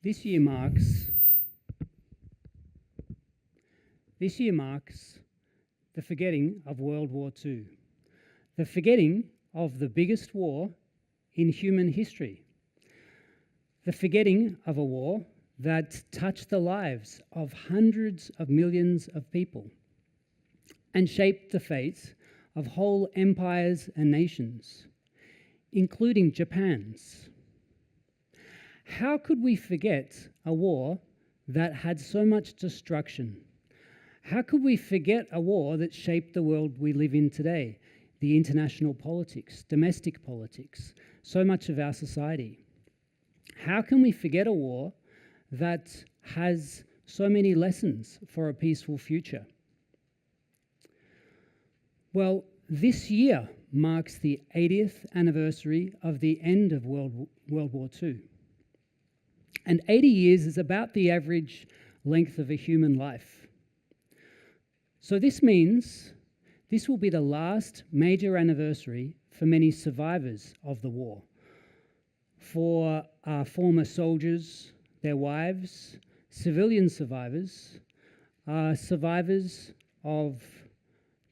This year marks the forgetting of World War II, the forgetting of the biggest war in human history, the forgetting of a war that touched the lives of hundreds of millions of people and shaped the fate of whole empires and nations, including Japan's. How could we forget a war that had so much destruction? How could we forget a war that shaped the world we live in today, the international politics, domestic politics, so much of our society? How can we forget a war that has so many lessons for a peaceful future? Well, this year marks the 80th anniversary of the end of World War II. And 80 years is about the average length of a human life. So this means this will be the last major anniversary for many survivors of the war. For our former soldiers, their wives, civilian survivors, survivors of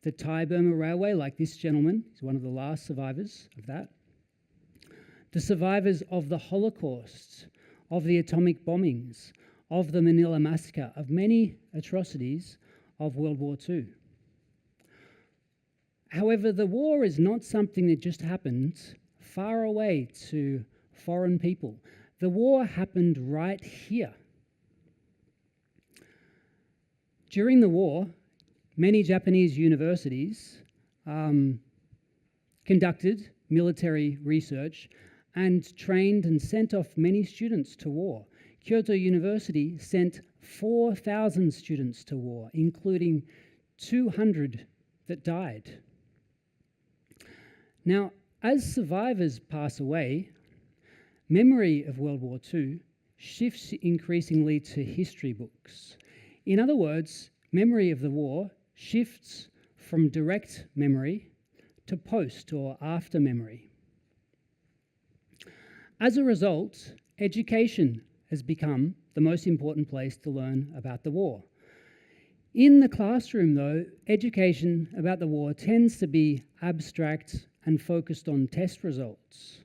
the Thai-Burma Railway, like this gentleman, he's one of the last survivors of that. The survivors of the Holocaust, of the atomic bombings, of the Manila Massacre, of many atrocities of World War II. However, the war is not something that just happened far away to foreign people. The war happened right here. During the war, many Japanese universities conducted military research and trained and sent off many students to war. Kyoto University sent 4,000 students to war, including 200 that died. Now, as survivors pass away, memory of World War II shifts increasingly to history books. In other words, memory of the war shifts from direct memory to post or after memory. As a result, education has become the most important place to learn about the war. In the classroom, though, education about the war tends to be abstract and focused on test results.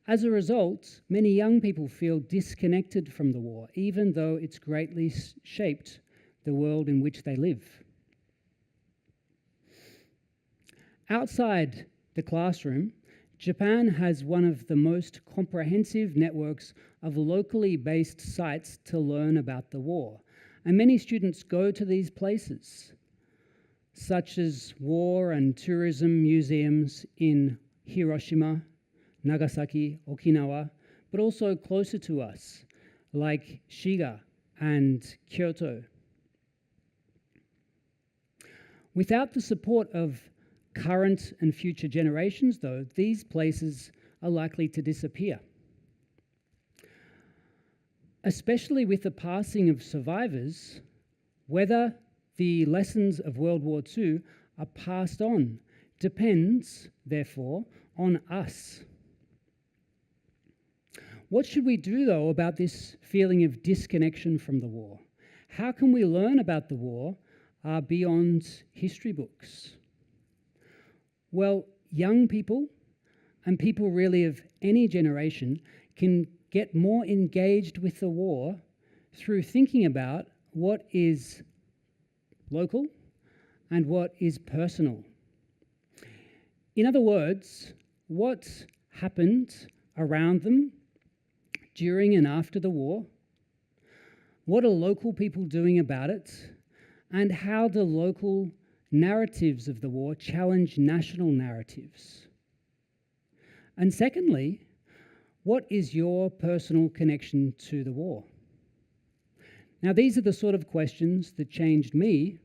As a result, many young people feel disconnected from the war, even though it's greatly shaped the world in which they live. Outside the classroom, Japan has one of the most comprehensive networks of locally based sites to learn about the war. And many students go to these places, such as war and tourism museums in Hiroshima, Nagasaki, Okinawa, but also closer to us, like Shiga and Kyoto. Without the support of current and future generations, though, these places are likely to disappear. Especially with the passing of survivors, whether the lessons of World War II are passed on depends, therefore, on us. What should we do, though, about this feeling of disconnection from the war? How can we learn about the war beyond history books? Well, young people and people really of any generation can get more engaged with the war through thinking about what is local and what is personal. In other words, what happened around them during and after the war, what are local people doing about it, and how do local narratives of the war challenge national narratives? And secondly, what is your personal connection to the war? Now, these are the sort of questions that changed me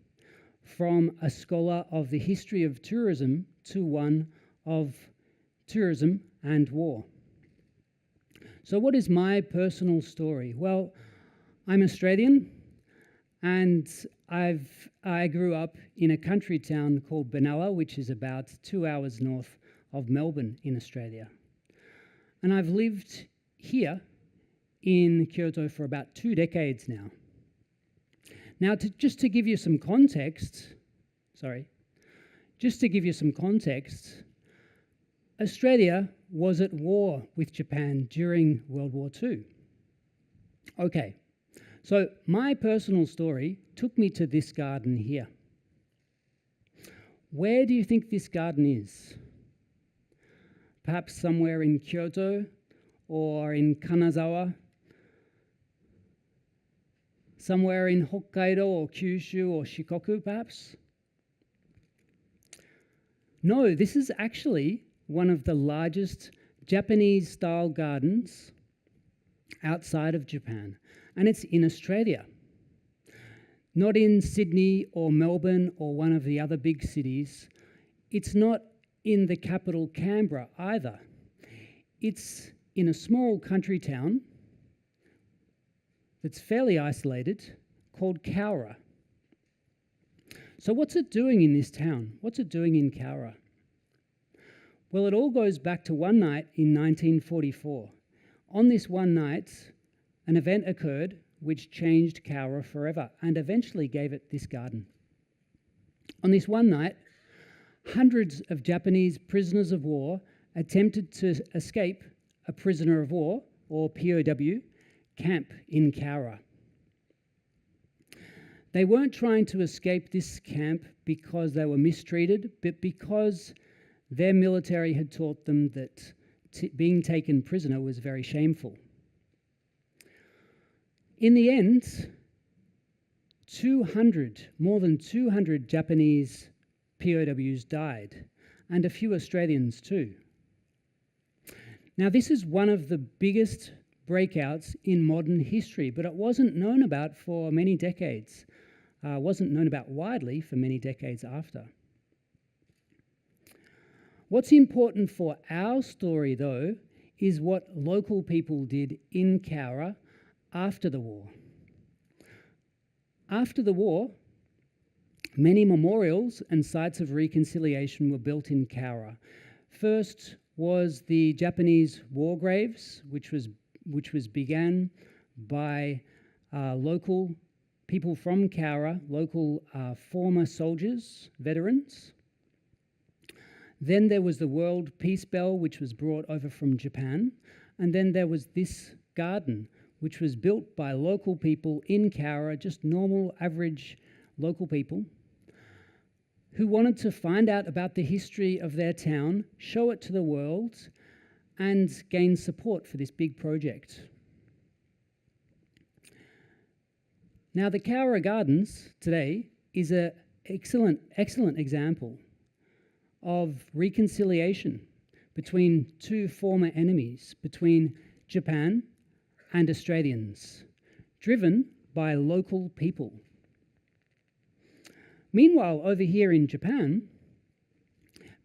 from a scholar of the history of tourism to one of tourism and war. So what is my personal story? Well, I'm Australian, and I grew up in a country town called Benalla, which is about 2 hours north of Melbourne in Australia. And I've lived here in Kyoto for about 2 decades now. Now, just to give you some context, Australia was at war with Japan during World War II. Okay, so my personal story took me to this garden here. Where do you think this garden is? Perhaps somewhere in Kyoto or in Kanazawa? Somewhere in Hokkaido or Kyushu or Shikoku, perhaps? No, this is actually one of the largest Japanese-style gardens outside of Japan, and it's in Australia. Not in Sydney or Melbourne or one of the other big cities. It's not in the capital Canberra either. It's in a small country town that's fairly isolated called Cowra. So what's it doing in this town? What's it doing in Cowra? Well, it all goes back to one night in 1944. On this one night, an event occurred which changed Cowra forever and eventually gave it this garden. On this one night, hundreds of Japanese prisoners of war attempted to escape a prisoner of war, or POW, camp in Cowra. They weren't trying to escape this camp because they were mistreated, but because their military had taught them that being taken prisoner was very shameful. In the end, more than 200 Japanese POWs died, and a few Australians too. Now, this is one of the biggest breakouts in modern history, but it wasn't known about for many decades. Wasn't known about widely for many decades after. What's important for our story, though, is what local people did in Cowra after the war. After the war, many memorials and sites of reconciliation were built in Cowra. First was the Japanese war graves, which was began by local people from Cowra, local former soldiers, veterans. Then there was the World Peace Bell, which was brought over from Japan. And then there was this garden, which was built by local people in Cowra, just normal, average local people, who wanted to find out about the history of their town, show it to the world, and gain support for this big project. Now, the Cowra Gardens today is an excellent example of reconciliation between two former enemies, between Japan and Australians, driven by local people. Meanwhile, over here in Japan,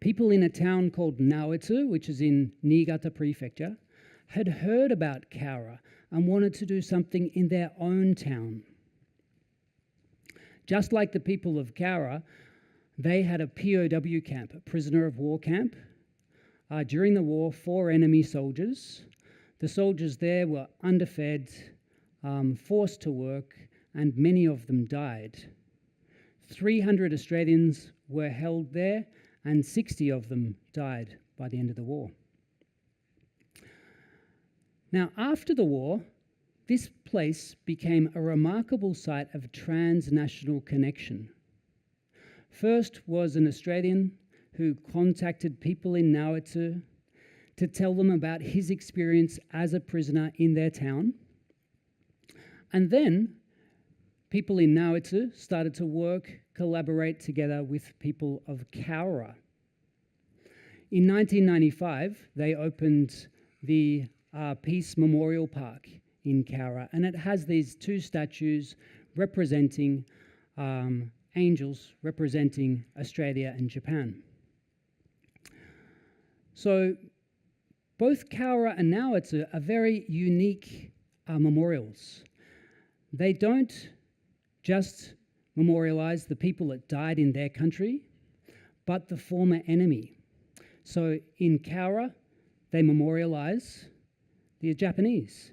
people in a town called Naoetsu, which is in Niigata Prefecture, had heard about Cowra and wanted to do something in their own town. Just like the people of Cowra, they had a POW camp, a prisoner of war camp, during the war for enemy soldiers. The soldiers there were underfed, forced to work, and many of them died. 300 Australians were held there, and 60 of them died by the end of the war. Now, after the war, this place became a remarkable site of transnational connection. First was an Australian who contacted people in Naoetsu to tell them about his experience as a prisoner in their town. And then people in Naoetsu started to collaborate together with people of Cowra. In 1995, they opened the Peace Memorial Park in Cowra, and it has these two statues representing angels representing Australia and Japan. So both Cowra and Naoitsu are very unique memorials. They don't just memorialize the people that died in their country, but the former enemy. So in Cowra, they memorialize the Japanese.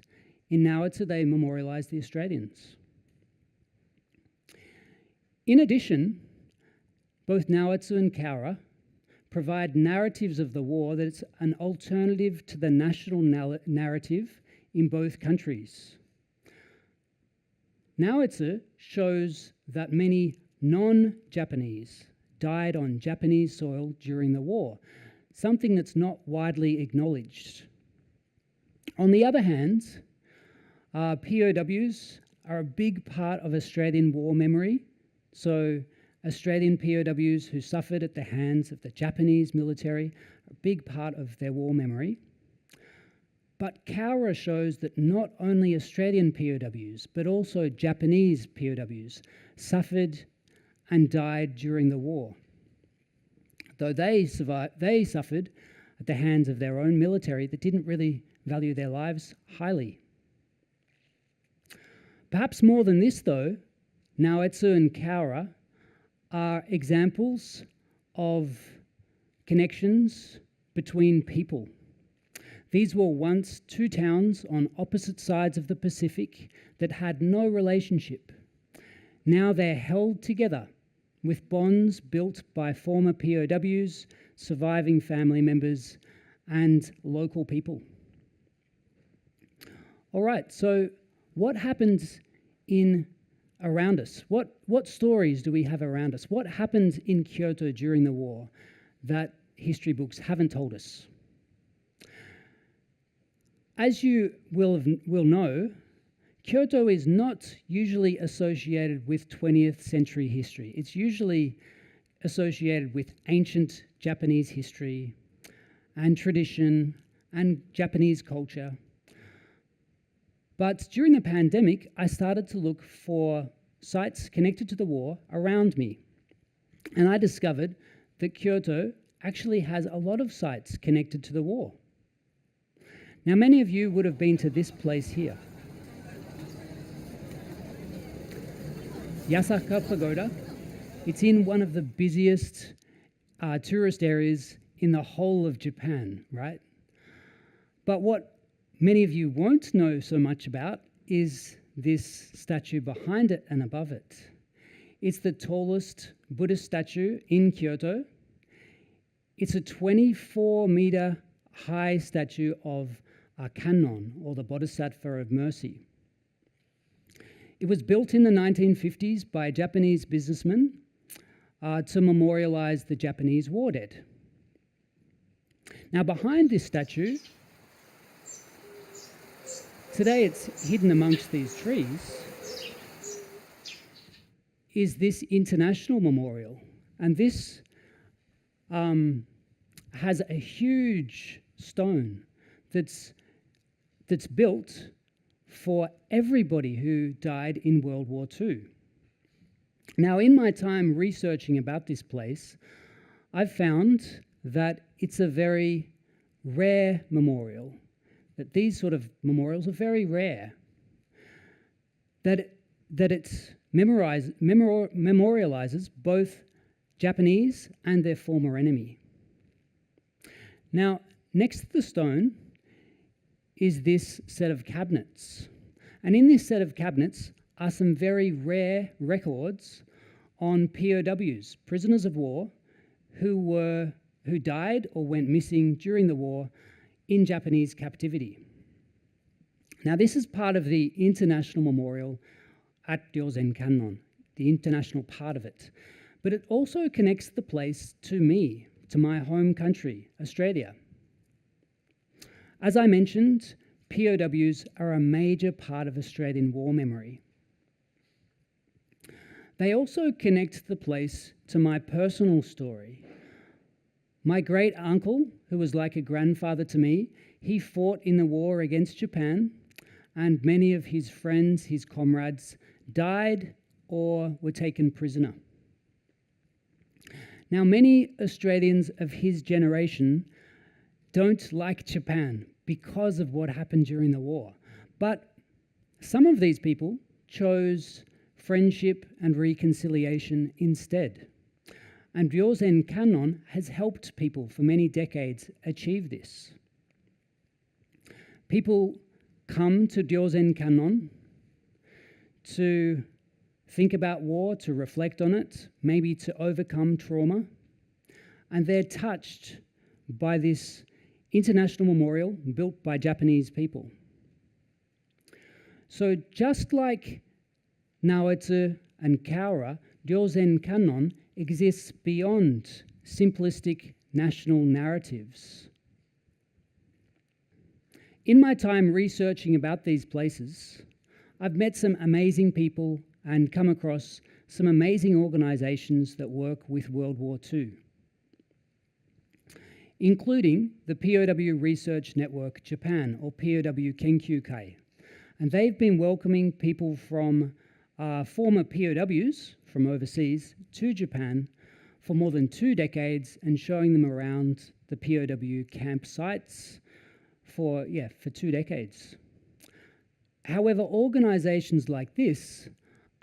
In Naoitsu, they memorialize the Australians. In addition, both Naoitsu and Cowra provide narratives of the war that it's an alternative to the national narrative in both countries. Naoitsu shows that many non-Japanese died on Japanese soil during the war, something that's not widely acknowledged. On the other hand, POWs are a big part of Australian war memory. So Australian POWs who suffered at the hands of the Japanese military are a big part of their war memory. But Cowra shows that not only Australian POWs, but also Japanese POWs suffered and died during the war. Though they suffered at the hands of their own military that didn't really value their lives highly. Perhaps more than this, though, Naoitsu and Cowra are examples of connections between people. These were once two towns on opposite sides of the Pacific that had no relationship. Now they're held together with bonds built by former POWs, surviving family members, and local people. All right, so what happens around us? What stories do we have around us? What happened in Kyoto during the war that history books haven't told us? As you will know, Kyoto is not usually associated with 20th century history. It's usually associated with ancient Japanese history and tradition and Japanese culture. But during the pandemic, I started to look for sites connected to the war around me. And I discovered that Kyoto actually has a lot of sites connected to the war. Now, many of you would have been to this place here. Yasaka Pagoda. It's in one of the busiest tourist areas in the whole of Japan, right? But what many of you won't know so much about is this statue behind it and above it. It's the tallest Buddhist statue in Kyoto. It's a 24-meter high statue of Kannon, or the Bodhisattva of Mercy. It was built in the 1950s by Japanese businessmen to memorialize the Japanese war dead. Now, behind this statue, today it's hidden amongst these trees, is this international memorial. And this has a huge stone that's built for everybody who died in World War II. Now, in my time researching about this place, I've found that it's a very rare memorial, that these sort of memorials are very rare, that it memorializes both Japanese and their former enemy. Now, next to the stone is this set of cabinets. And in this set of cabinets are some very rare records on POWs, prisoners of war, who died or went missing during the war in Japanese captivity. Now, this is part of the international memorial at Ryozen Kannon, the international part of it. But it also connects the place to me, to my home country, Australia. As I mentioned, POWs are a major part of Australian war memory. They also connect the place to my personal story. My great uncle, who was like a grandfather to me, he fought in the war against Japan, and many of his friends, his comrades, died or were taken prisoner. Now, many Australians of his generation don't like Japan because of what happened during the war. But some of these people chose friendship and reconciliation instead. And Ryozen Kannon has helped people for many decades achieve this. People come to Ryozen Kannon to think about war, to reflect on it, maybe to overcome trauma. And they're touched by this international memorial built by Japanese people. So just like Naoetsu and Kaora, Ryozen Kannon exists beyond simplistic national narratives. In my time researching about these places, I've met some amazing people and come across some amazing organizations that work with World War II, including the POW Research Network Japan, or POW Kenkyukai. And they've been welcoming people from former POWs from overseas to Japan for more than 2 decades and showing them around the POW campsites for 2 decades. However, organizations like this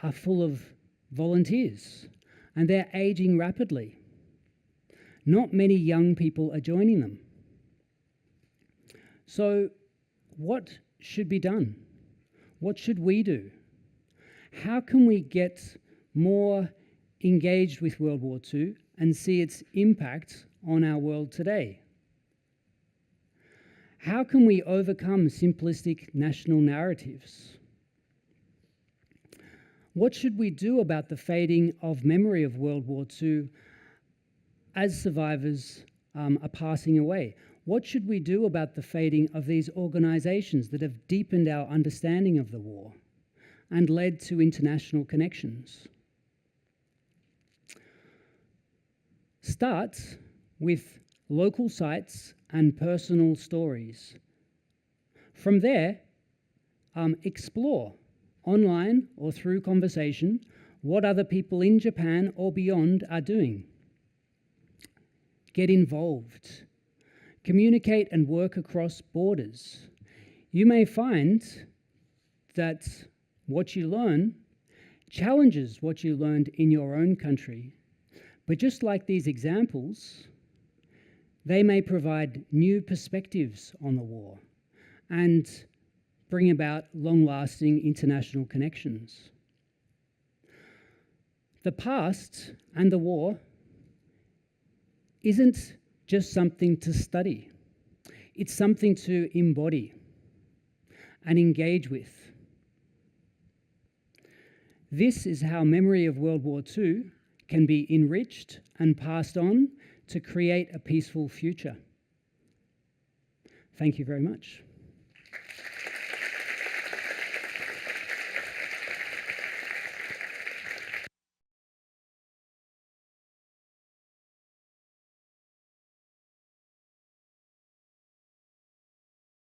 are full of volunteers and they're aging rapidly. Not many young people are joining them. So what should be done? What should we do? How can we get more engaged with World War II and see its impact on our world today? How can we overcome simplistic national narratives? What should we do about the fading of memory of World War II as survivors are passing away? What should we do about the fading of these organizations that have deepened our understanding of the war and led to international connections? Start with local sites and personal stories. From there, explore online or through conversation what other people in Japan or beyond are doing. Get involved. Communicate and work across borders. You may find that what you learn challenges what you learned in your own country. But just like these examples, they may provide new perspectives on the war and bring about long-lasting international connections. The past and the war isn't just something to study. It's something to embody and engage with. This is how memory of World War II can be enriched and passed on to create a peaceful future. Thank you very much.